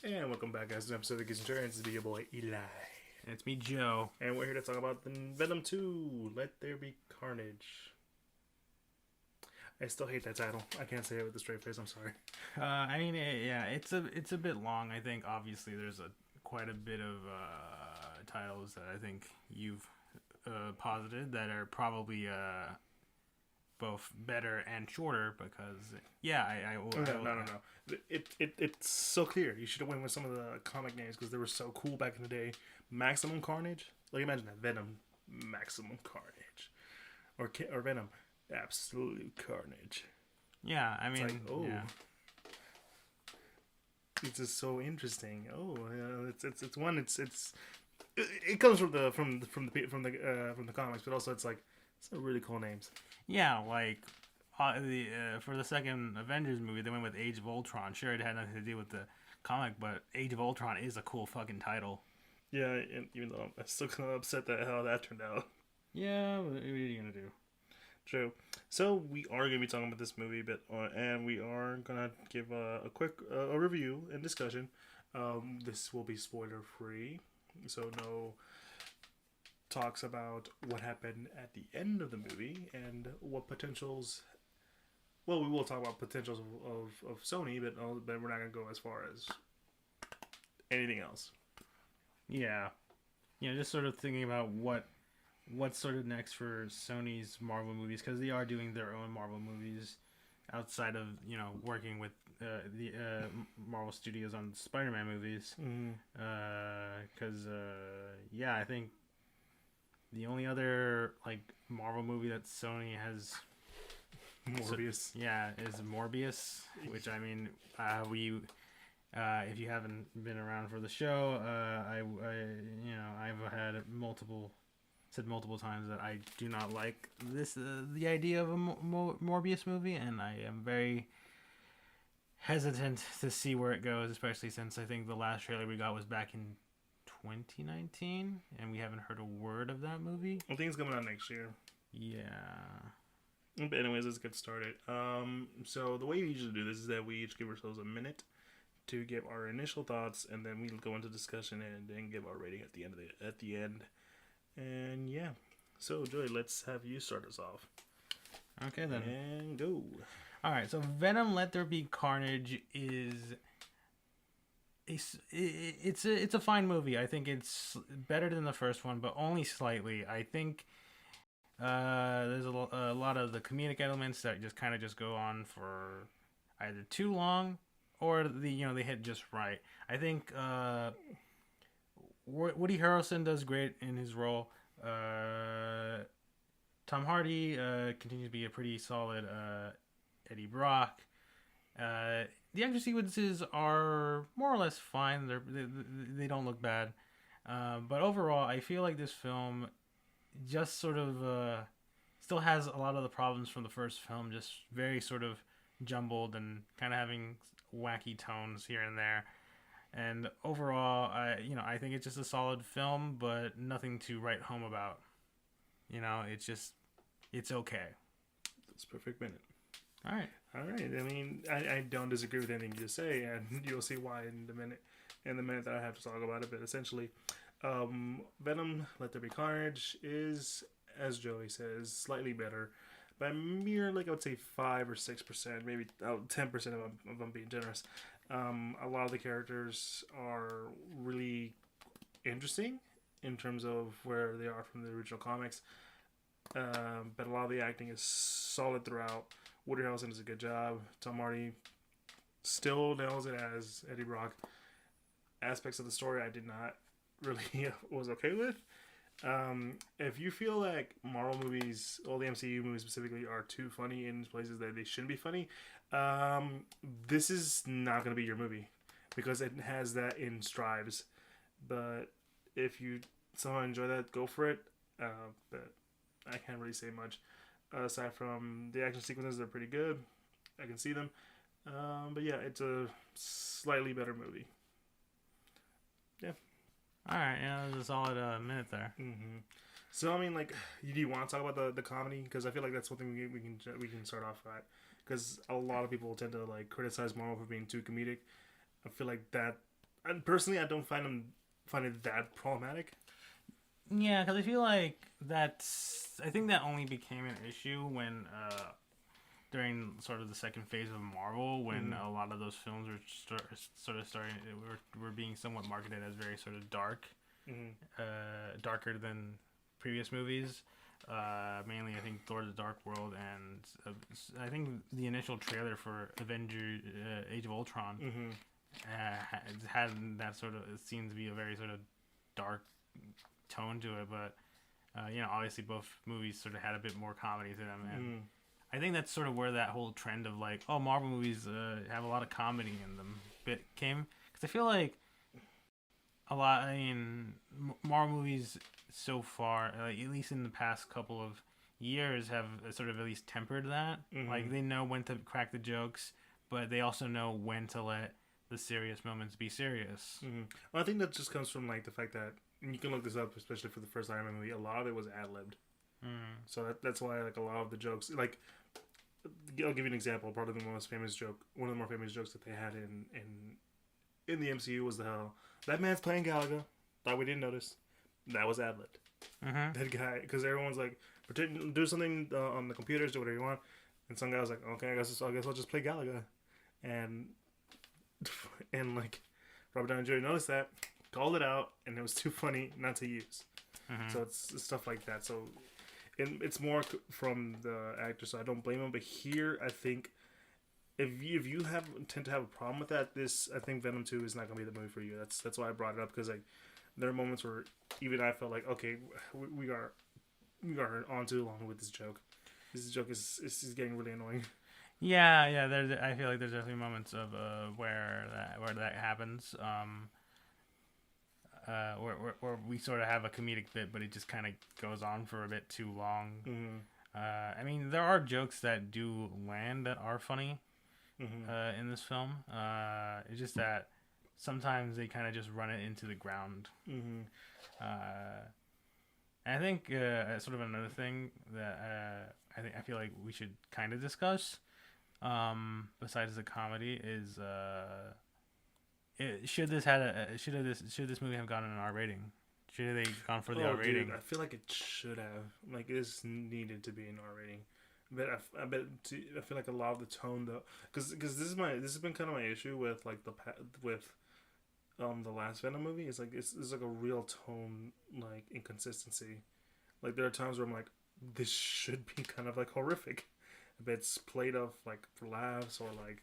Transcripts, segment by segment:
And welcome back, guys, to an episode of Geek Centurions. This is your boy Eli. And it's me, Joe. And we're here to talk about the Venom 2, Let There Be Carnage. I still hate that title. I can't say it with a straight face, I'm sorry. It's a bit long. I think, obviously, there's quite a bit of titles that I think you've posited that are probably both better and shorter because, No. It's so clear. You should have went with some of the comic names because they were so cool back in the day. Maximum Carnage? Like, imagine that. Venom, Maximum Carnage. Or Venom, Absolute Carnage. Yeah, I mean, yeah. It's just so interesting. It's one. It comes from the comics, but also it's really cool names. Yeah, like for the second Avengers movie, they went with Age of Ultron. Sure, it had nothing to do with the comic, but Age of Ultron is a cool fucking title. Yeah, and even though I'm still kind of upset that how that turned out. Yeah, what are you gonna do? True. So we are gonna be talking about this movie a bit, and we are gonna give a quick review and discussion. This will be spoiler free, so no talks about what happened at the end of the movie and what potentials. Well, we will talk about potentials of Sony, but we're not gonna go as far as anything else. Yeah, just sort of thinking about what's sort of next for Sony's Marvel movies, because they are doing their own Marvel movies outside of working with the Marvel Studios on Spider-Man movies. Because I think the only other Marvel movie that Sony has Morbius. Is Morbius, which I mean if you haven't been around for the show, I've said multiple times that I do not like the idea of a Morbius movie, and I am very hesitant to see where it goes, especially since I think the last trailer we got was back in 2019, and we haven't heard a word of that movie. I think it's coming out next year. Yeah. But anyways, let's get started. So the way we usually do this is that we each give ourselves a minute to give our initial thoughts, and then we'll go into discussion and then give our rating at the end. And yeah, so Joey, let's have you start us off. Okay then. And go. All right. So Venom: Let There Be Carnage is it's a fine movie. I think it's better than the first one, but only slightly. I think there's a lot of the comedic elements that just go on for either too long or they hit just right. I think Woody Harrelson does great in his role. Tom Hardy continues to be a pretty solid Eddie Brock. The action sequences are more or less fine. They don't look bad. But overall, I feel like this film just sort of still has a lot of the problems from the first film, just very sort of jumbled and kind of having wacky tones here and there. And overall, I think it's just a solid film, but nothing to write home about. It's okay. That's a perfect minute. All right. I mean, I don't disagree with anything you say, and you'll see why in the minute that I have to talk about it. But essentially, Venom: Let There Be Carnage is, as Joey says, slightly better by mere, I would say 5 or 6%, maybe 10% if I'm being generous. A lot of the characters are really interesting in terms of where they are from the original comics, but a lot of the acting is solid throughout. Woody Harrelson does a good job. Tom Hardy still nails it as Eddie Brock. Aspects of the story I did not really was okay with. If you feel like Marvel movies, all the MCU movies specifically, are too funny in places that they shouldn't be funny, this is not going to be your movie because it has that in strides. But if you somehow enjoy that, go for it. But I can't really say much aside from the action sequences. They're pretty good. I can see them. But yeah, it's a slightly better movie. Yeah. All right, there's a solid minute there. Mm-hmm. So I mean, do you want to talk about the comedy? Because I feel like that's something we can start off at. Because a lot of people tend to criticize Marvel for being too comedic. I feel like that And personally, I don't find it that problematic. Yeah, because I feel like I think that only became an issue when during sort of the second phase of Marvel, when a lot of those films were sort of starting were being somewhat marketed as very sort of dark, darker than previous movies. Mainly, I think Thor: The Dark World, and I think the initial trailer for Avengers: Age of Ultron had that sort of, it seemed to be a very sort of dark tone to it, but obviously both movies sort of had a bit more comedy to them, and I think that's sort of where that whole trend of like, oh, Marvel movies have a lot of comedy in them came, because I feel like Marvel movies so far, like, at least in the past couple of years, have sort of at least tempered that. Like, they know when to crack the jokes, but they also know when to let the serious moments be serious. Well, I think that just comes from like the fact that, and you can look this up, especially for the first Iron Man movie, a lot of it was ad-libbed. So that's why like a lot of the jokes, like, I'll give you an example. Probably one of the more famous jokes that they had in the MCU was that man's playing Galaga. Thought we didn't notice. That was ad-libbed. That guy, because everyone's like, do something on the computers, do whatever you want, and some guy was like, okay, I guess I'll just play Galaga, and like Robert Downey Jr. noticed that, called it out, and it was too funny not to use. So it's stuff like that. So it's more from the actor, so I don't blame him. But here, I think if you tend to have a problem with that, I think Venom 2 is not going to be the movie for you. That's why I brought it up, because like there are moments where even I felt like, okay, we are on too long with this joke. This joke is getting really annoying. Yeah. I feel like there's definitely moments of where that happens. Where we sort of have a comedic bit, but it just kind of goes on for a bit too long. I mean, there are jokes that do land that are funny in this film. It's just that sometimes they kind of just run it into the ground. And I think sort of another thing that I feel like we should kind of discuss, besides the comedy, is should this movie have gotten an R rating? Should they gone for the R rating? Dude, I feel like it should have. Like, this needed to be an R rating. But I feel like a lot of the tone, though, because this has been kind of my issue with like the last Venom movie. It's like it's like a real tone like inconsistency. Like, there are times where I'm like, this should be kind of like horrific, but it's played off like for laughs, or like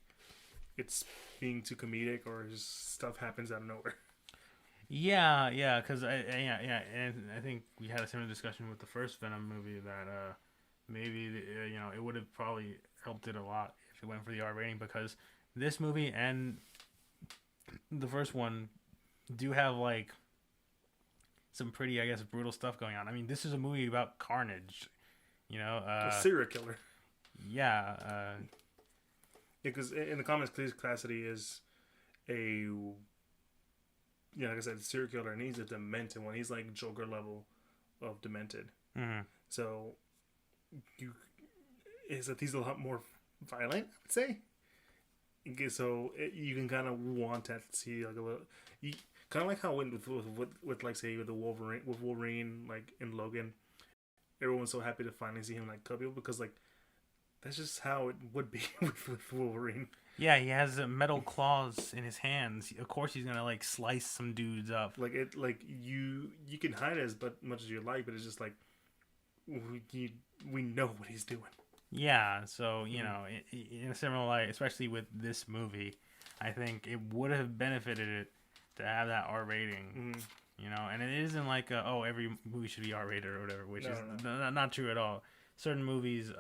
it's being too comedic, or just stuff happens out of nowhere. Yeah, because and I think we had a similar discussion with the first Venom movie that maybe it would have probably helped it a lot if it went for the R rating, because this movie and the first one do have like some pretty, I guess, brutal stuff going on. I mean, this is a movie about Carnage, A serial killer. Yeah. Because in the comics, Cletus Cassidy is like I said, serial killer, and he's a demented one. He's like Joker level of demented. So he's a lot more violent, I would say. So you can kind of want to see like a little, kind of like how with like say with Wolverine like in Logan, everyone's so happy to finally see him like cut people, because like that's just how it would be with Wolverine. Yeah, he has metal claws in his hands. Of course, he's gonna like slice some dudes up. Like you can hide it as much as you like, but it's just like we know what he's doing. Yeah, so in a similar light, especially with this movie, I think it would have benefited it to have that R rating. And it isn't like every movie should be R rated or whatever, which is not true at all. Certain movies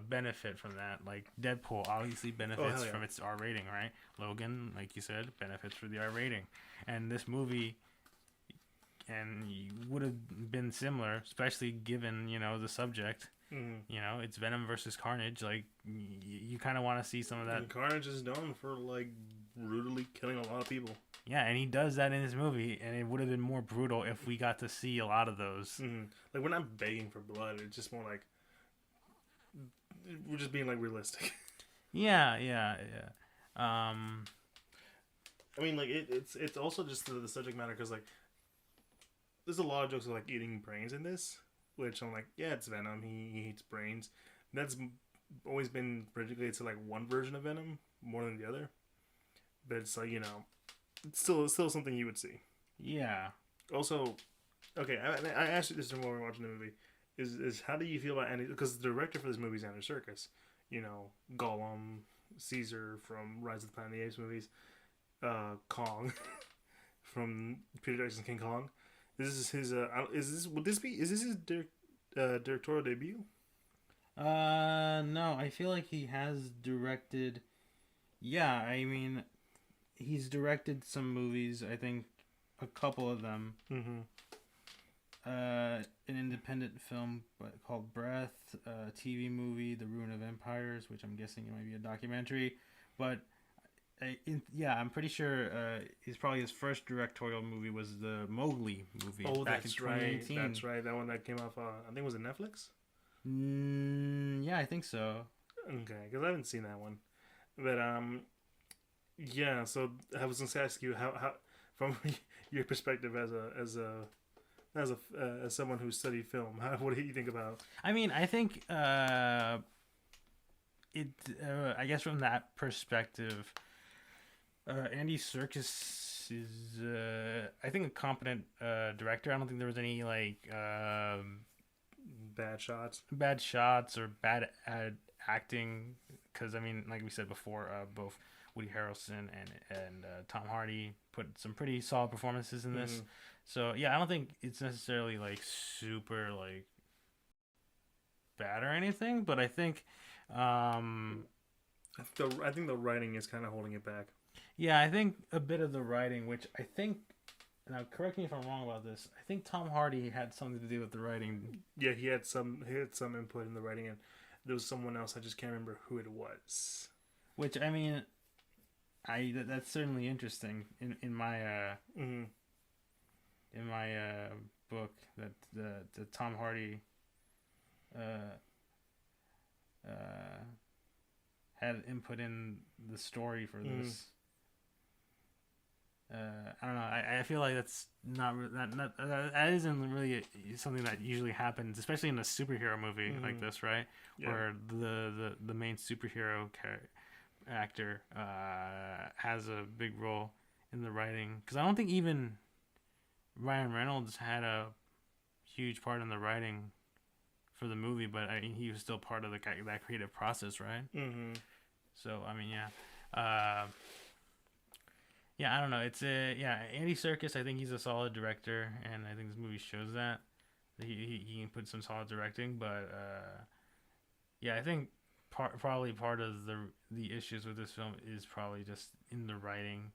benefit from that. Like Deadpool obviously benefits from its R rating, right? Logan, like you said, benefits from the R rating. And this movie would have been similar, especially given, the subject. It's Venom versus Carnage. Like, you kind of want to see some of that. And Carnage is known for, like, brutally killing a lot of people. Yeah, and he does that in his movie, and it would have been more brutal if we got to see a lot of those. Like, we're not begging for blood. It's just more like, we're just being, like, realistic. Yeah. I mean, like it's also just the subject matter because like there's a lot of jokes of like eating brains in this, which I'm like, yeah, it's Venom. He eats brains. That's always been particularly to like one version of Venom more than the other, but it's like it's still something you would see. Yeah. Also, okay, I asked you this when we were watching the movie. Is how do you feel about Andy? Because the director for this movie is Andy Serkis. Gollum, Caesar from Rise of the Planet of the Apes movies, Kong from Peter Jackson's King Kong. This is his. Is this his directorial debut? No, I feel like he has directed. Yeah, I mean, he's directed some movies. I think a couple of them. Mm-hmm. An independent film called Breath, a TV movie, The Ruin of Empires, which I'm guessing it might be a documentary, but I'm pretty sure his first directorial movie was the Mowgli movie back in 2018. Right. That's right. That one that came off. I think it was it Netflix. Yeah, I think so. Okay, because I haven't seen that one, but yeah. So I was gonna ask you how from your perspective as someone who studied film, what do you think about? I mean, I think I guess from that perspective, Andy Serkis is I think a competent director. I don't think there was any like Bad shots or bad acting, because I mean, like we said before, both Woody Harrelson and Tom Hardy put some pretty solid performances in this. So yeah, I don't think it's necessarily like super like bad or anything, but I think I think the writing is kind of holding it back. Yeah, I think a bit of the writing, which I think, now correct me if I'm wrong about this, I think Tom Hardy had something to do with the writing. Yeah, he had some input in the writing, and there was someone else, I just can't remember who it was. Which I mean, that's certainly interesting in my in my book, that the Tom Hardy had input in the story for this. I don't know. I feel like that's that isn't really something that usually happens, especially in a superhero movie like this, right? Yeah. Where the main superhero actor has a big role in the writing. Because I don't think even Ryan Reynolds had a huge part in the writing for the movie, but I mean, he was still part of that creative process, right? Mm-hmm. So I mean, yeah. Yeah, I don't know. It's Andy Serkis. I think he's a solid director, and I think this movie shows that he can put some solid directing. But yeah, I think probably part of the issues with this film is probably just in the writing,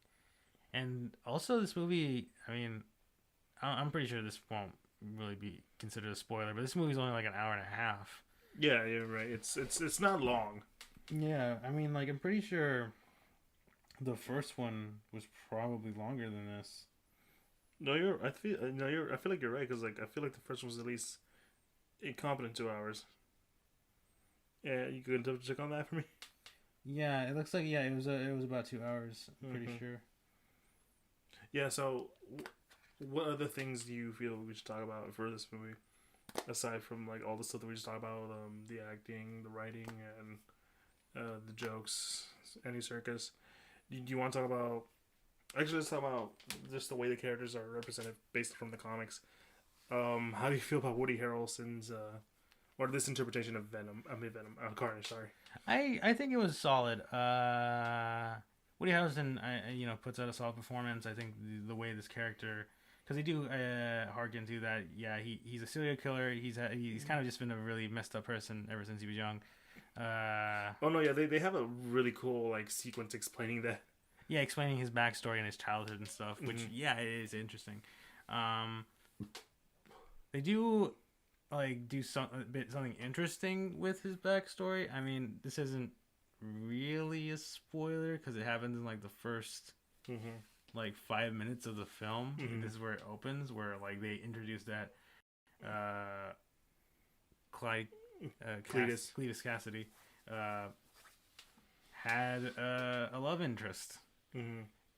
and also this movie. I mean, I'm pretty sure this won't really be considered a spoiler, but this movie's only like an hour and a half. Yeah, you're right. It's not long. Yeah, I mean, like I'm pretty sure the first one was probably longer than this. I feel like you're right, because like I feel like the first one was at least incompetent 2 hours. Yeah, you could double check on that for me. Yeah, it looks like it was about 2 hours. I'm pretty sure. Yeah. So, what other things do you feel we should talk about for this movie, aside from like all the stuff that we just talked about, the acting, the writing, and the jokes, Andy Serkis? Do you want to talk about? Actually, let's talk about just the way the characters are represented based from the comics. How do you feel about Woody Harrelson's or this interpretation of Venom? Carnage. Sorry. I think it was solid. Woody Harrelson, puts out a solid performance. I think the way this character, because they do harken to that. Yeah, he's a serial killer. He's kind of just been a really messed up person ever since he was young. They have a really cool like sequence explaining that. Yeah, explaining his backstory and his childhood and stuff, which it is interesting. They do like do something interesting with his backstory. I mean, this isn't really a spoiler because it happens in like the first like 5 minutes of the film. This is where it opens, where like they introduce that Cletus Cassidy had a love interest,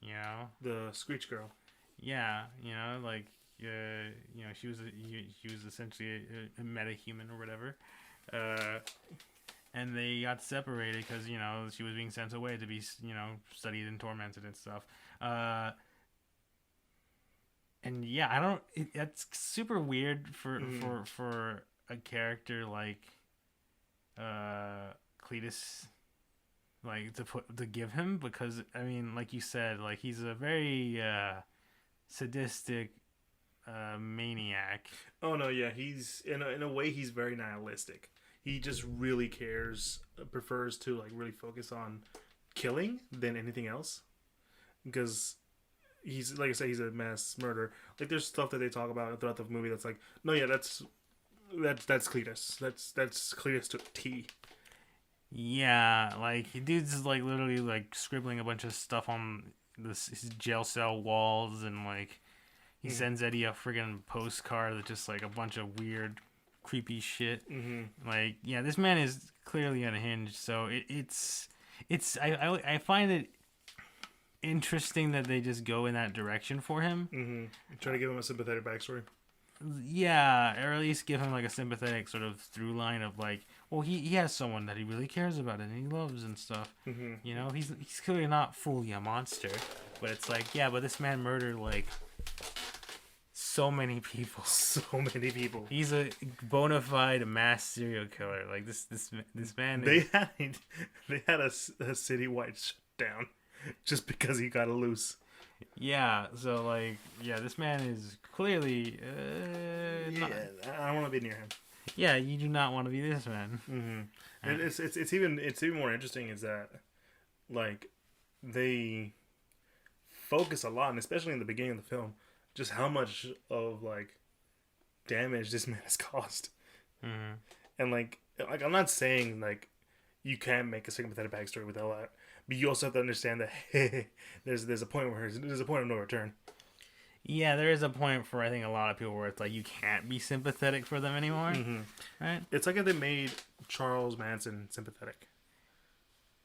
You know, The Screech Girl. yeah, like she was essentially a meta-human or whatever, and they got separated because she was being sent away to be studied and tormented and stuff. And yeah, I don't. That's super weird for a character like Cletus, like to give him, because I mean, like you said, like he's a very sadistic maniac. Oh no, yeah, he's in a way he's very nihilistic. He just really cares, prefers to like really focus on killing than anything else, because he's, like I say, he's a mass murderer. Like there's stuff that they talk about throughout the movie that's like, no, yeah, that's Cletus. That's Cletus to a T. Yeah, like dude's just like literally like scribbling a bunch of stuff on his jail cell walls, and like he sends Eddie a friggin' postcard that's just like a bunch of weird, creepy shit. Like, yeah, this man is clearly unhinged. So I find it interesting that they just go in that direction for him. Try to give him a sympathetic backstory. Yeah, or at least give him like a sympathetic sort of through line of like, well, he has someone that he really cares about and he loves and stuff. He's clearly not fully a monster, but it's like, yeah, but this man murdered like so many people. So many people. He's a bona fide mass serial killer. Like this man. They had a citywide shutdown just because he got loose. Yeah, so like, yeah, this man is clearly. I don't want to be near him. Yeah, you do not want to be this man. And it's even more interesting is that like they focus a lot, and especially in the beginning of the film, just how much of like damage this man has caused. And like I'm not saying like you can't make a sympathetic backstory with all that, but you also have to understand that there's a point of no return. Yeah, there is a point for I think a lot of people where it's like you can't be sympathetic for them anymore, right? It's like if they made Charles Manson sympathetic.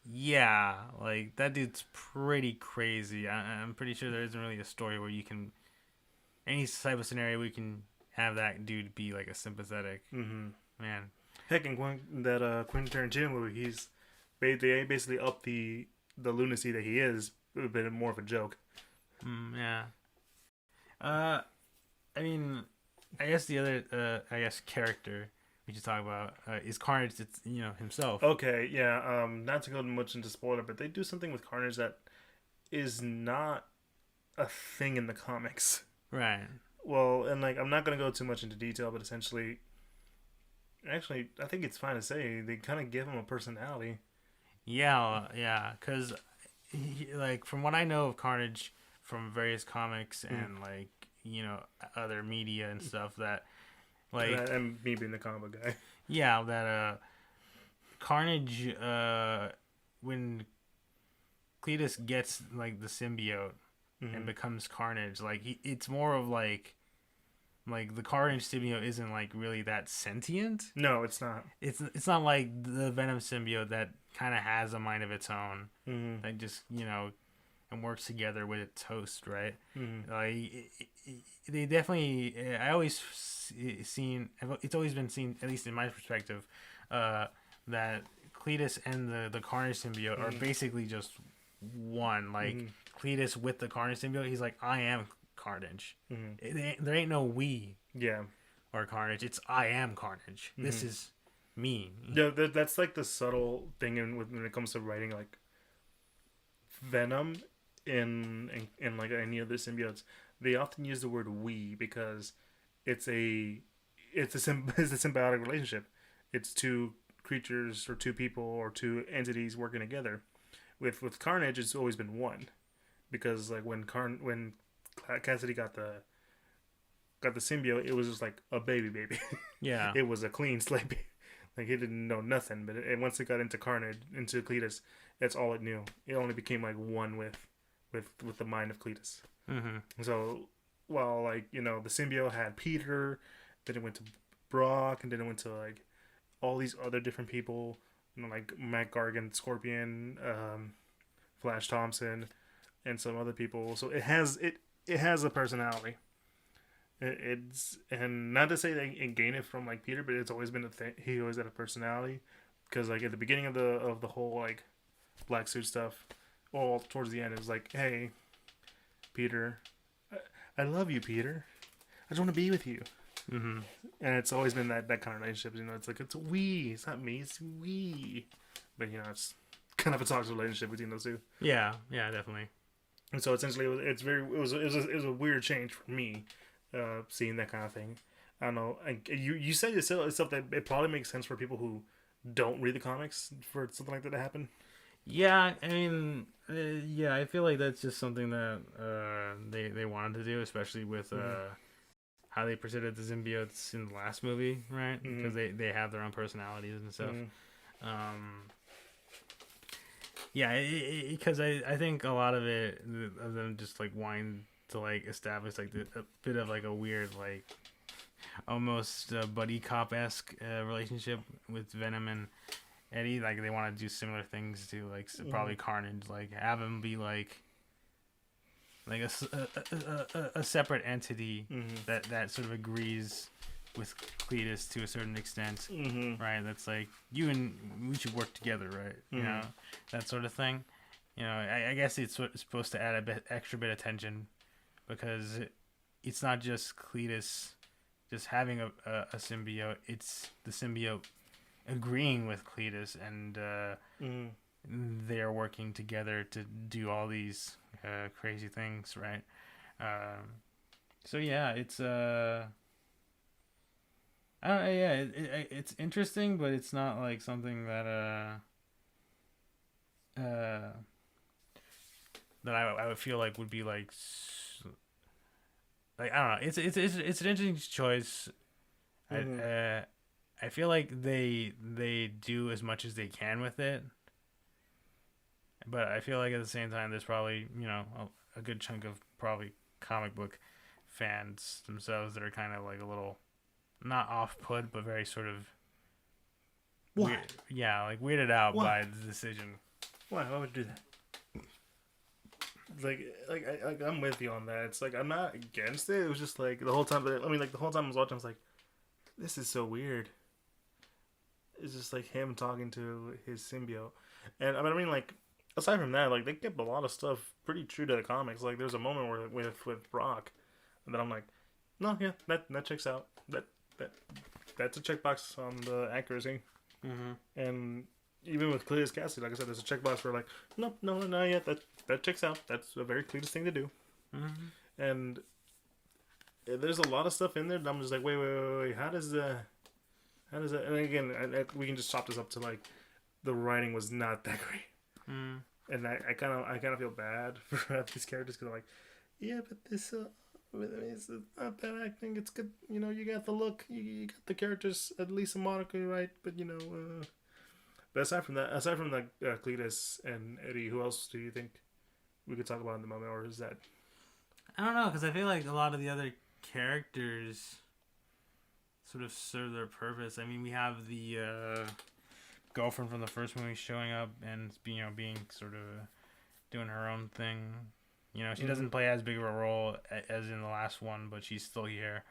Yeah, like that dude's pretty crazy. I'm pretty sure there isn't really a story where you can, any type of scenario we can have that dude be like a sympathetic man. Heck, in that Quentin Tarantino movie, they basically up the lunacy that he is a bit more of a joke. Yeah. I mean, I guess the other character we should talk about is Carnage. It's himself. Okay, yeah. Not to go much into spoiler, but they do something with Carnage that is not a thing in the comics. Right. Well, and like I'm not gonna go too much into detail, but essentially, actually, I think it's fine to say they kind of give him a personality. Yeah, because like from what I know of Carnage from various comics and like other media and stuff, that like and me being the comic book guy. Yeah, that Carnage when Cletus gets like the symbiote and becomes Carnage, like it's more of like the Carnage symbiote isn't like really that sentient. No, it's not. It's not like the Venom symbiote that kind of has a mind of its own. That just and works together with its host, right? Like they definitely. I always seen. It's always been seen, at least in my perspective, that Cletus and the Carnage symbiote are basically just one. Like Cletus with the Carnage symbiote, he's like, I am Carnage. There ain't no we. Yeah. Or Carnage. It's I am Carnage. This is me. Yeah, that's like the subtle thing when it comes to writing like Venom in like any other symbiotes. They often use the word we because it's a symbiotic relationship. It's two creatures or two people or two entities working together. With Carnage, it's always been one, because like when Cassidy got the symbiote, it was just like a baby. Yeah, it was a clean slate. Like he didn't know nothing, but once it got into Carnage, into Cletus, that's all it knew. It only became like one with the mind of Cletus. So while like the symbiote had Peter, then it went to Brock, and then it went to like all these other different people, like Matt Gargan, Scorpion, Flash Thompson, and some other people. So it has a personality. It's, and not to say that it gained it from like Peter, but it's always been a thing. He always had a personality, because like at the beginning of the whole like black suit stuff, all towards the end, it was like, hey, Peter, I love you, Peter. I just want to be with you. Mm-hmm. And it's always been that kind of relationship. You know, it's like, it's a we. It's not me. It's we. But you know, it's kind of a toxic relationship between those two. Yeah, definitely. And so essentially, it was a weird change for me, seeing that kind of thing. I don't know. You said yourself that it probably makes sense for people who don't read the comics for something like that to happen. Yeah, I mean, yeah, I feel like that's just something that they wanted to do, especially with how they presented the symbiotes in the last movie, right? Because they have their own personalities and stuff. Yeah, because I think a lot of them just like wanting to like establish like a bit of like a weird like almost buddy cop-esque relationship with Venom and Eddie. Like they want to do similar things to like probably Carnage, like have him be like a separate entity that sort of agrees with Cletus to a certain extent, right? That's like, you and we should work together, right? You know, that sort of thing. You know, I guess it's supposed to add a extra bit of tension, because it's not just Cletus just having a symbiote, it's the symbiote agreeing with Cletus, and they're working together to do all these crazy things, right? So yeah, it's it's interesting, but it's not like something that that I would feel like would be like I don't know. It's an interesting choice. I feel like they do as much as they can with it, but I feel like at the same time there's probably, you know, a good chunk of probably comic book fans themselves that are kind of like a little not off-put, but very sort of weird, like weirded out by the decision. Why would you do that? Like I'm with you on that. It's like, I'm not against it. It was just like the whole time. I mean, like the whole time I was watching, I was like, this is so weird. It's just like him talking to his symbiote, and I mean, like aside from that, like they kept a lot of stuff pretty true to the comics. Like there's a moment where with Brock, and then I'm like, no, yeah, that checks out. That's a checkbox on the accuracy, and even with Cletus Cassidy, like I said, there's a checkbox for like, no, yeah, that checks out. That's a very Cletus thing to do. And there's a lot of stuff in there that I'm just like, wait, how does that? And again, we can just chop this up to like, the writing was not that great, and I kind of feel bad for these characters, because I'm like, yeah, but this it's not that acting. It's good, you know. You got the look, you got the characters at least monically right, but you know. But aside from the Cletus and Eddie, who else do you think we could talk about in the moment, or is that? I don't know, because I feel like a lot of the other characters sort of serve their purpose. I mean, we have the girlfriend from the first movie showing up and being sort of doing her own thing. You know, she doesn't play as big of a role as in the last one, but she's still here.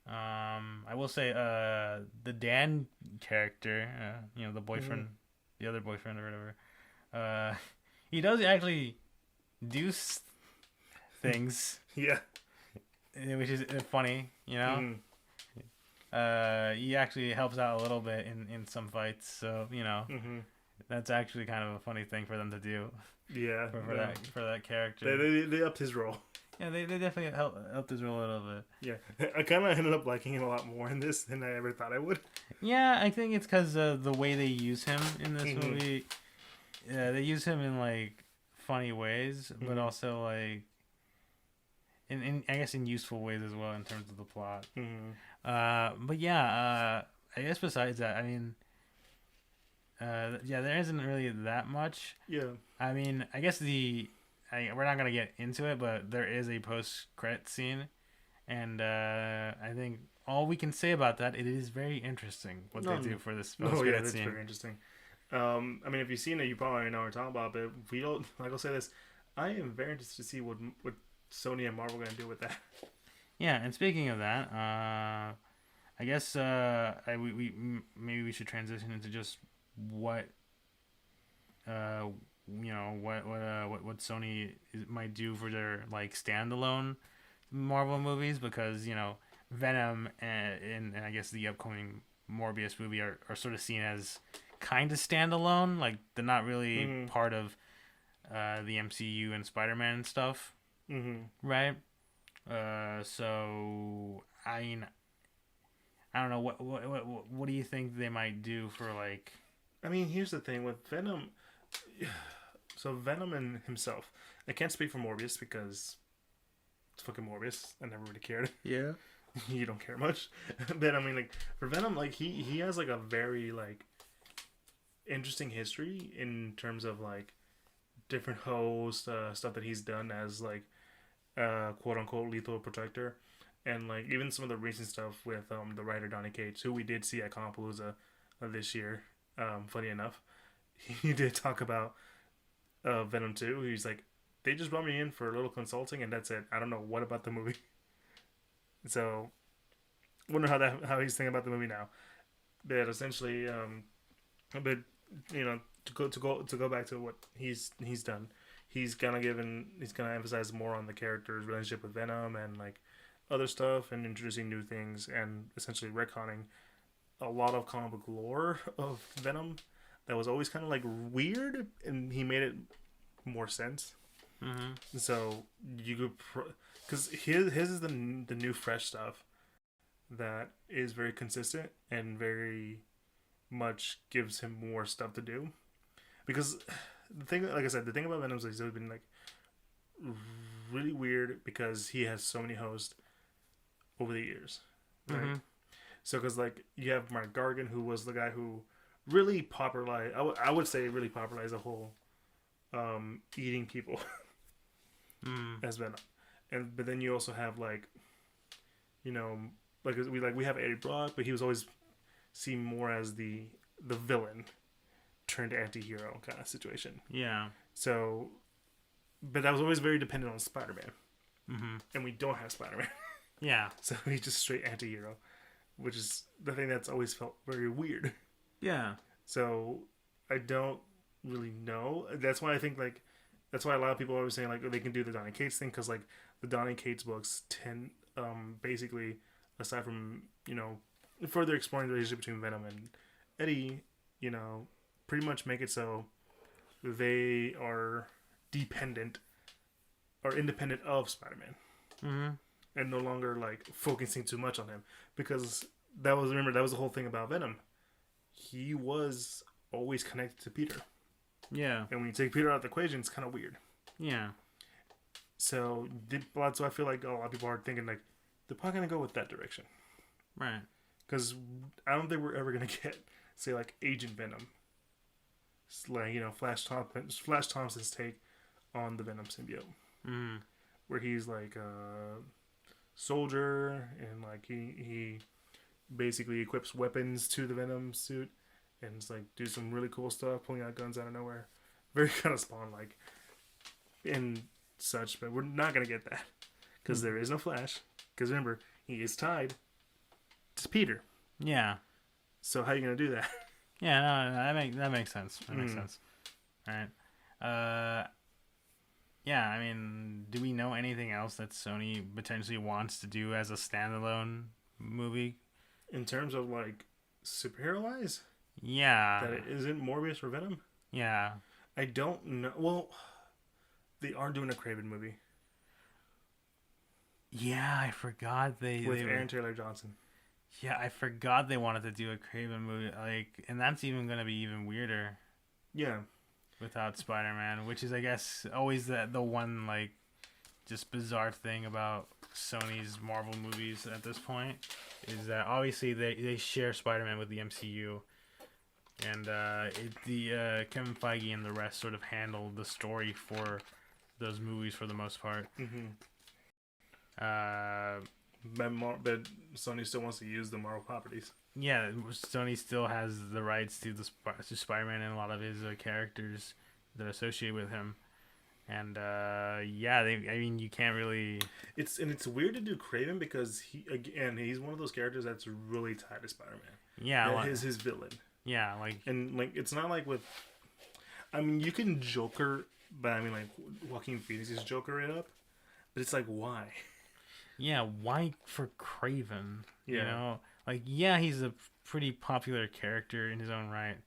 I will say the Dan character, you know, the boyfriend, the other boyfriend or whatever, he does actually do things. Yeah. Which is funny, you know. He actually helps out a little bit in some fights, so you know, that's actually kind of a funny thing for them to do. Yeah, for that character. They upped his role. Yeah, they definitely helped his role a little bit. Yeah, I kind of ended up liking him a lot more in this than I ever thought I would. Yeah, I think it's because the way they use him in this movie. Yeah, they use him in like funny ways, but also like in I guess in useful ways as well in terms of the plot. But yeah, I guess besides that, I mean, yeah, there isn't really that much. Yeah. I mean, I guess we're not gonna get into it, but there is a post-credit scene, and I think all we can say about that, it is very interesting what they do for this post-credit scene. Very interesting. I mean, if you've seen it, you probably already know what we're talking about. But if we don't, like, I'll say this: I am very interested to see what Sony and Marvel are gonna do with that. Yeah, and speaking of that, I guess maybe we should transition into just what what Sony might do for their like standalone Marvel movies, because Venom and I guess the upcoming Morbius movie are sort of seen as kind of standalone, like they're not really part of the MCU and Spider-Man and stuff, right? So I mean, I don't know what do you think they might do for like. I mean, here's the thing with Venom. So Venom and himself, I can't speak for Morbius because it's fucking Morbius. I never really cared. Yeah. You don't care much, but I mean, like for Venom, like he has like a very like interesting history in terms of like different hosts, stuff that he's done as like quote unquote lethal protector, and like even some of the recent stuff with the writer Donny Cates, who we did see at Compalooza this year. Funny enough, he did talk about Venom 2. He's like, they just brought me in for a little consulting and that's it. I don't know what about the movie. So, wonder how he's thinking about the movie now. But essentially, but to go back to what he's done, he's gonna emphasize more on the character's relationship with Venom and like other stuff, and introducing new things, and essentially retconning a lot of comic book lore of Venom that was always kind of like weird, and he made it more sense. So you could, because his is the new fresh stuff that is very consistent and very much gives him more stuff to do. Because the thing, like I said, the thing about Venom is he's always been like really weird because he has so many hosts over the years, right? So because like you have Mark Gargan, who was the guy who really popularized, I would say really popularized the whole eating people as Venom, but then you also have like we have Eddie Brock, but he was always seen more as the villain turned anti-hero kind of situation. Yeah. So, but that was always very dependent on Spider-Man, and we don't have Spider-Man. Yeah. So he's just straight anti-hero, which is the thing that's always felt very weird. Yeah. So I don't really know. That's why I think like that's why a lot of people are always saying like they can do the Donny Cates thing, because like the Donny Cates books tend basically, aside from further exploring the relationship between Venom and Eddie, pretty much make it so they are dependent or independent of Spider-Man. And no longer like focusing too much on him, because that was the whole thing about Venom. He was always connected to Peter. Yeah. And when you take Peter out of the equation, it's kind of weird. Yeah. So that's why I feel like a lot of people are thinking like they're probably gonna go with that direction. Right. Because I don't think we're ever gonna get, say, like Agent Venom. It's like Flash Thompson's take on the Venom symbiote, where he's like a soldier and like he basically equips weapons to the Venom suit and it's like do some really cool stuff, pulling out guns out of nowhere, very kind of Spawn like and such. But we're not gonna get that because there is no Flash. Because remember, he is tied to Peter. Yeah. So how are you gonna do that? Yeah, no, that makes sense. That makes sense. All right. Yeah, I mean, do we know anything else that Sony potentially wants to do as a standalone movie? In terms of like superhero wise? Yeah. That it isn't Morbius or Venom? Yeah. I don't know. Well, they are doing a Kraven movie. Yeah, I forgot with Aaron Taylor Johnson. Yeah, I forgot they wanted to do a Kraven movie, and that's even gonna be even weirder. Yeah. Without Spider-Man, which is, I guess, always the one like just bizarre thing about Sony's Marvel movies at this point, is that obviously they share Spider-Man with the MCU, and Kevin Feige and the rest sort of handle the story for those movies for the most part. But Sony still wants to use the Marvel properties. Yeah, Sony still has the rights to Spider-Man and a lot of his characters that are associated with him. And yeah, I mean, you can't really. It's weird to do Craven because he's one of those characters that's really tied to Spider-Man. Yeah, That is his villain. yeah, like And like it's not like with, I mean, you can Joker, but I mean like Joaquin Phoenix's Joker it up, but it's like why? yeah, why for Craven? You Yeah. know, like yeah, he's a pretty popular character in his own right,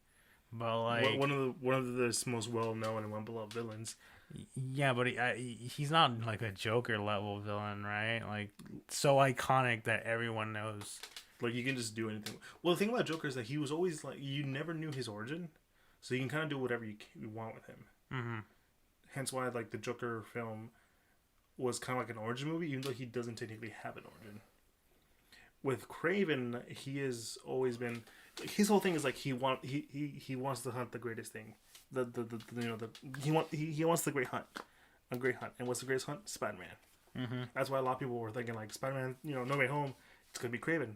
but like One of the most well known and well beloved villains. yeah, but he's not like a Joker level villain, right? Like so iconic that everyone knows. Like you can just do anything. Well, the thing about Joker is that he was always like you never knew his origin, so you can kind of do whatever you want with him. Mm-hmm. Hence why like the Joker film was kind of like an origin movie, even though he doesn't technically have an origin. With Craven, he has always been. His whole thing is like he wants to hunt the greatest thing. He wants the great hunt, a great hunt. And what's the greatest hunt? Spider-Man. Mm-hmm. That's why a lot of people were thinking like Spider-Man. No Way Home. It's gonna be Craven,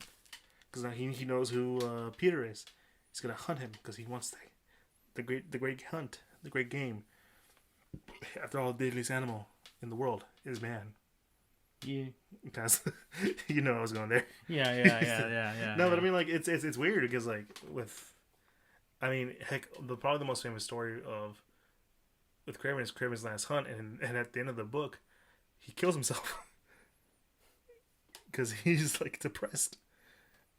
because now he knows who Peter is. He's gonna hunt him because he wants the great hunt, the great game. After all, the deadliest animal in the world is man. Yeah. Because I was going there. Yeah. No, but I mean, like it's weird because like I mean, heck, probably the most famous story with Craven is Craven's last hunt, and at the end of the book, he kills himself because he's like depressed,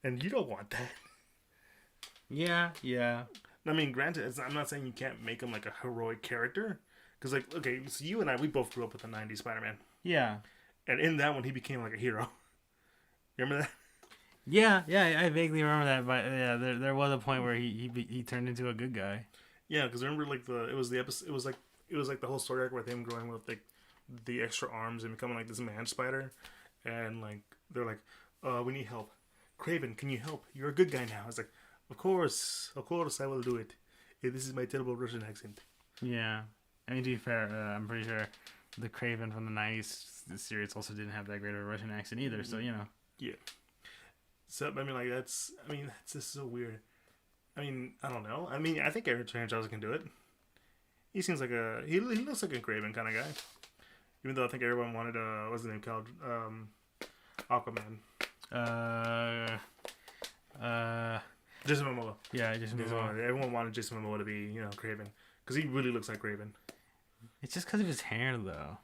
and you don't want that. Yeah. I mean, granted, I'm not saying you can't make him like a heroic character, because like okay, so you and I, we both grew up with the '90s Spider-Man. Yeah. And in that one, he became like a hero. You remember that? Yeah, I vaguely remember that, but yeah, there was a point where he turned into a good guy. Yeah, because remember, like it was like the whole story arc with him growing with like the extra arms and becoming like this man spider, and like they're like, we need help. Craven, can you help? You're a good guy now. It's like, of course, I will do it. This is my terrible Russian accent. Yeah, I mean to be fair, I'm pretty sure the Craven from the '90s series also didn't have that great of a Russian accent either. So Yeah. So I mean, like that's just so weird. I mean, I don't know. I mean, I think Aaron Charles can do it. He seems like he looks like a Craven kind of guy. Even though I think everyone wanted what's the name called Aquaman. Jason Momoa. Yeah, Jason Momoa. Everyone wanted Jason Momoa to be Craven because he really looks like Craven. It's just because of his hair, though.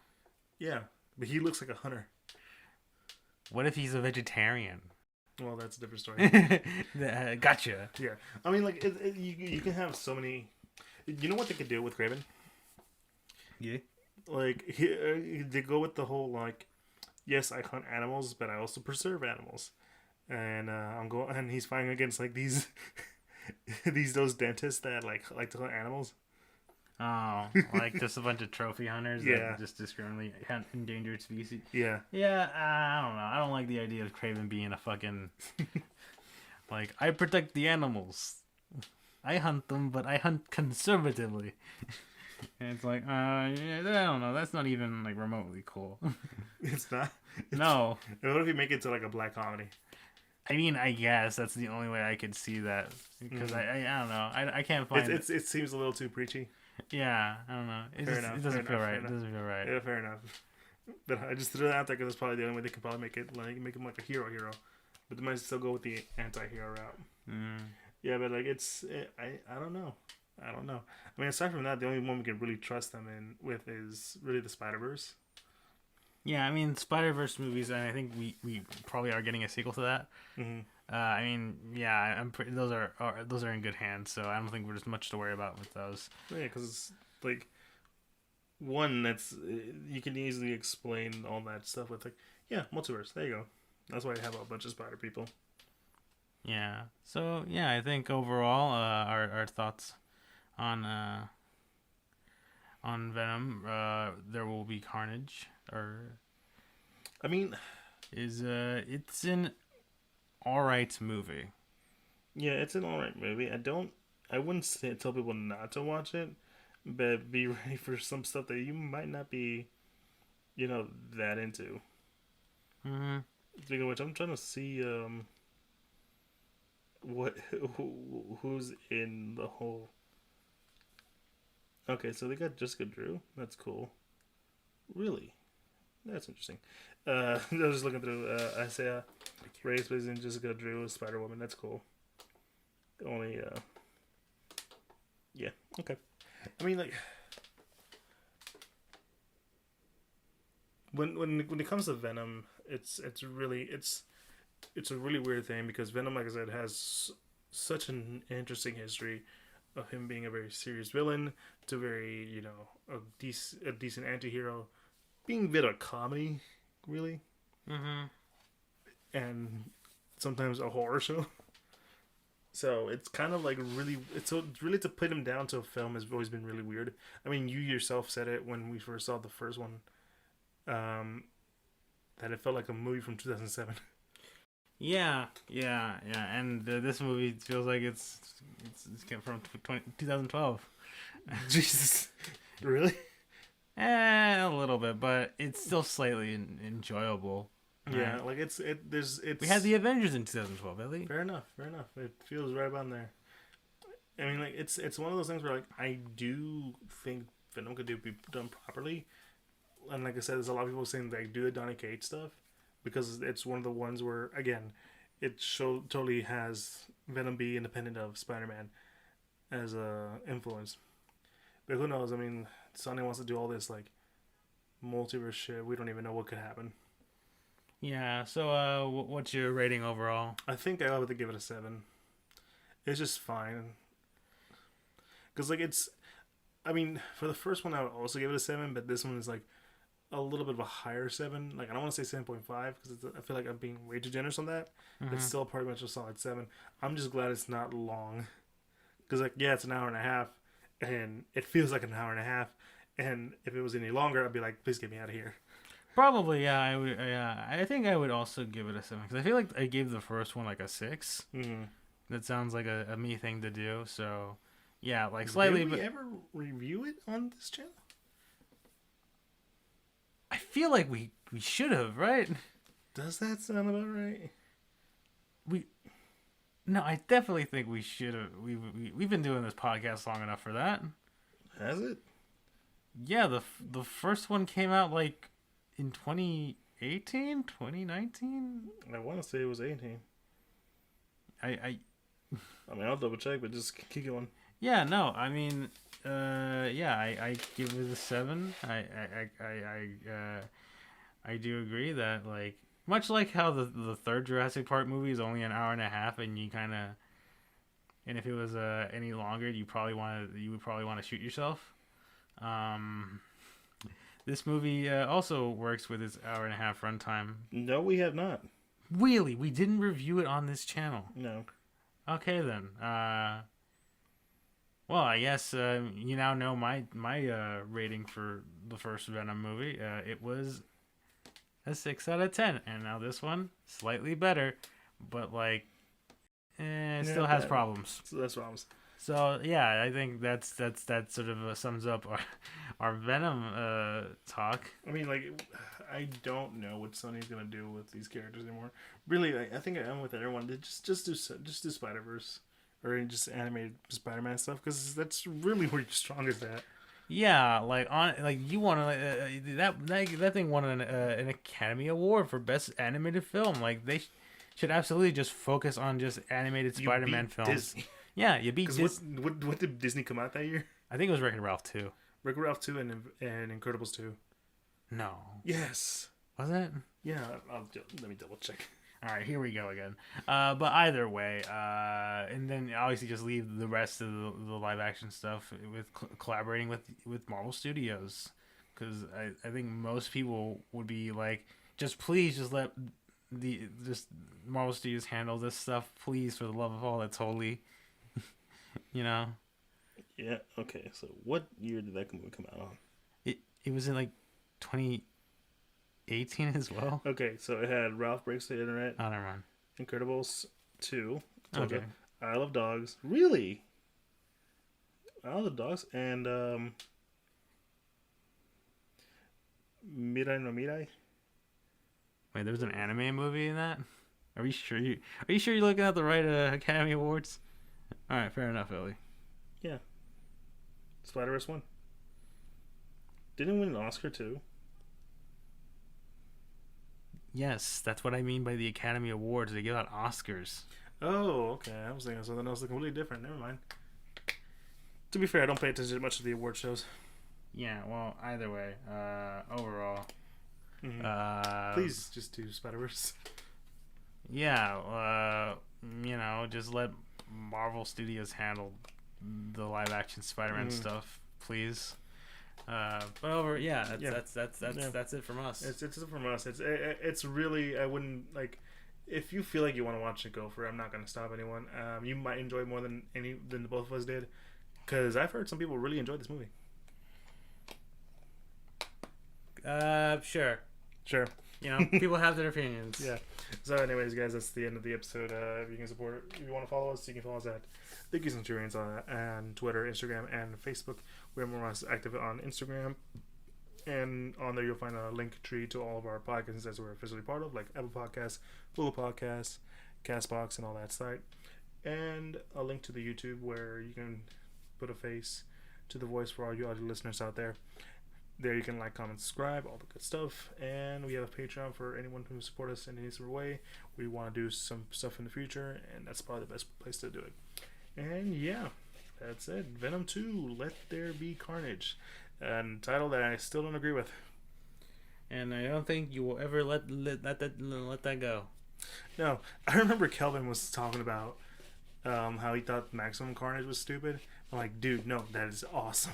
Yeah, but he looks like a hunter. What if he's a vegetarian? Well, that's a different story. Gotcha. Yeah, I mean, like you can have so many. You know what they could do with Craven? Yeah. Like they go with the whole like, yes, I hunt animals, but I also preserve animals, and and he's fighting against like these those dentists that like to hunt animals. Oh, like just a bunch of trophy hunters that just discriminately hunt endangered species. Yeah. Yeah, I don't know. I don't like the idea of Craven being a fucking like I protect the animals. I hunt them, but I hunt conservatively. And it's like, I don't know. That's not even like remotely cool. It's not. No. What if you make it to like a black comedy? I mean, I guess that's the only way I could see that because I don't know. I can't find it seems a little too preachy. Yeah, I don't know. It doesn't feel right. It doesn't feel right. Yeah, fair enough. But I just threw it out there because it's probably the only way they could probably make him like a hero, but they might still go with the anti-hero route. Mm. Yeah, but like I don't know. I mean, aside from that, the only one we can really trust them in with is really the Spider-Verse. Yeah, I mean Spider-Verse movies, and I think we probably are getting a sequel to that. Mm-hmm. I mean, yeah, those are in good hands, so I don't think there's much to worry about with those. Yeah, because like one that's you can easily explain all that stuff with like multiverse. There you go. That's why I have a bunch of spider people. Yeah. So yeah, I think overall, our thoughts on Venom, there will be Carnage, or I mean, it's an alright movie. Yeah, it's an alright movie. I wouldn't tell people not to watch it, but be ready for some stuff that you might not be, that into. Mm-hmm. Speaking of which, I'm trying to see who's in the whole. Okay, so they got Jessica Drew. That's cool. Really? That's interesting. I was just looking through Isaiah Reyes and Jessica Drew as Spider-Woman. That's cool. Only, yeah, okay. I mean, like, when it comes to Venom, it's a really weird thing because Venom, like I said, has such an interesting history of him being a very serious villain to very, a decent anti-hero, being a bit of a comedy, really, and sometimes a horror show. So it's kind of like it's really to put him down to a film has always been really weird. I mean, you yourself said it when we first saw the first one, that it felt like a movie from 2007. Yeah, and this movie feels like it's from 2012. Jesus, really? A little bit, but it's still slightly enjoyable. Yeah, right? like it's. We had the Avengers in 2012, Ellie. Fair enough. It feels right about there. I mean, like it's one of those things where like I do think Venom could be done properly, and like I said, there's a lot of people saying like do the Donny Cates stuff because it's one of the ones where again, it totally has Venom be independent of Spider-Man as a influence. But who knows? I mean, Sony wants to do all this like multiverse shit. We don't even know what could happen. Yeah. So, what's your rating overall? I think I would give it a 7. It's just fine. Because like I mean, for the first one I would also give it a 7, but this one is like a little bit of a higher 7. Like I don't want to say 7.5 because I feel like I'm being way too generous on that. It's still pretty much a solid 7. I'm just glad it's not long. Because like yeah, it's an hour and a half, and it feels like an hour and a half. And if it was any longer, I'd be like, please get me out of here. Probably, yeah. I would. Yeah, I think I would also give it a 7 because I feel like I gave the first one like a 6. That sounds like a me thing to do. So, yeah, like slightly. Did we ever review it on this channel? I feel like we should have, right? Does that sound about right? No, I definitely think we should have. We've been doing this podcast long enough for that. Has it? Yeah, the first one came out like in 2018, 2019. I want to say it was 18. I mean, I'll double check, but just keep going. Yeah, no, I mean, yeah, I give it a 7. I do agree that like much like how the third Jurassic Park movie is only an hour and a half, and you kind of, and if it was any longer, you would probably want to shoot yourself. This movie also works with its hour and a half runtime. No, we have not. Really, we didn't review it on this channel. No. Okay then. Well, I guess you now know my rating for the first Venom movie. It was a 6 out of 10, and now this one slightly better, but like, it still has problems. So that's problems. So yeah, I think that sort of sums up our Venom talk. I mean, like, I don't know what Sony's gonna do with these characters anymore. Really, I think I am with everyone. Just do Spider-Verse or just animated Spider-Man stuff because that's really where you're strongest at. Yeah, you won that thing won an Academy Award for Best Animated Film. Like they should absolutely just focus on just animated Spider-Man films. Disney. Yeah, you beat Disney. What did Disney come out that year? I think it was Wreck-It Ralph 2. Wreck-It Ralph 2 and Incredibles 2. No. Yes. Was it? Yeah, let me double check. All right, here we go again. But either way, and then obviously just leave the rest of the live action stuff with collaborating with Marvel Studios, because I think most people would be like, please let just Marvel Studios handle this stuff, please, for the love of all that's holy. You know. Yeah. Okay. So, what year did that movie come out on? It was in like 2018 as well. Okay, so it had Ralph Breaks the Internet. Oh, never mind. Incredibles 2. Okay. Isle of Dogs. Really? Isle of Dogs and Mirai no Mirai. Wait, there was an anime movie in that? Are you sure you're looking at the right Academy Awards? All right, fair enough, Ellie. Yeah. Spider-Verse 1. Didn't win an Oscar too. Yes, that's what I mean by the Academy Awards. They give out Oscars. Oh, okay. I was thinking of something else completely different. Never mind. To be fair, I don't pay attention to much of the award shows. Yeah, well, either way, overall, Please just do Spider-Verse. yeah, just let Marvel Studios handle the live-action Spider-Man stuff, please. That's it from us. It's it from us. It's really, I wouldn't like. If you feel like you want to watch it, go for it. I'm not going to stop anyone. You might enjoy it more than the both of us did, because I've heard some people really enjoyed this movie. Sure. People have their opinions. Yeah. So, anyways, guys, that's the end of the episode. If you want to follow us, you can follow us at the Geek Centurions on Twitter, Instagram, and Facebook. We're more or less active on Instagram, and on there you'll find a link tree to all of our podcasts that we're officially part of, like Apple Podcasts, Google Podcasts, Castbox, and all that site, and a link to the YouTube where you can put a face to the voice for all you other listeners out there. There you can like, comment, subscribe, all the good stuff. And we have a Patreon for anyone who support us in any sort of way. We want to do some stuff in the future, and that's probably the best place to do it. And yeah, that's it. Venom 2, Let There Be Carnage. A title that I still don't agree with. And I don't think you will ever let that go. No, I remember Kelvin was talking about how he thought Maximum Carnage was stupid. I'm like, dude, no, that is awesome.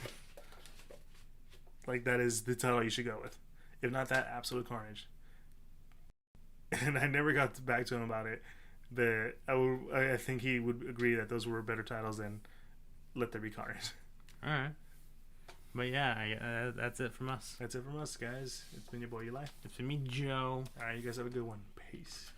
Like, that is the title you should go with. If not that, Absolute Carnage. And I never got back to him about it. But I think he would agree that those were better titles than Let There Be Carnage. Alright. But yeah, that's it from us. That's it from us, guys. It's been your boy Eli. It's been me, Joe. Alright, you guys have a good one. Peace.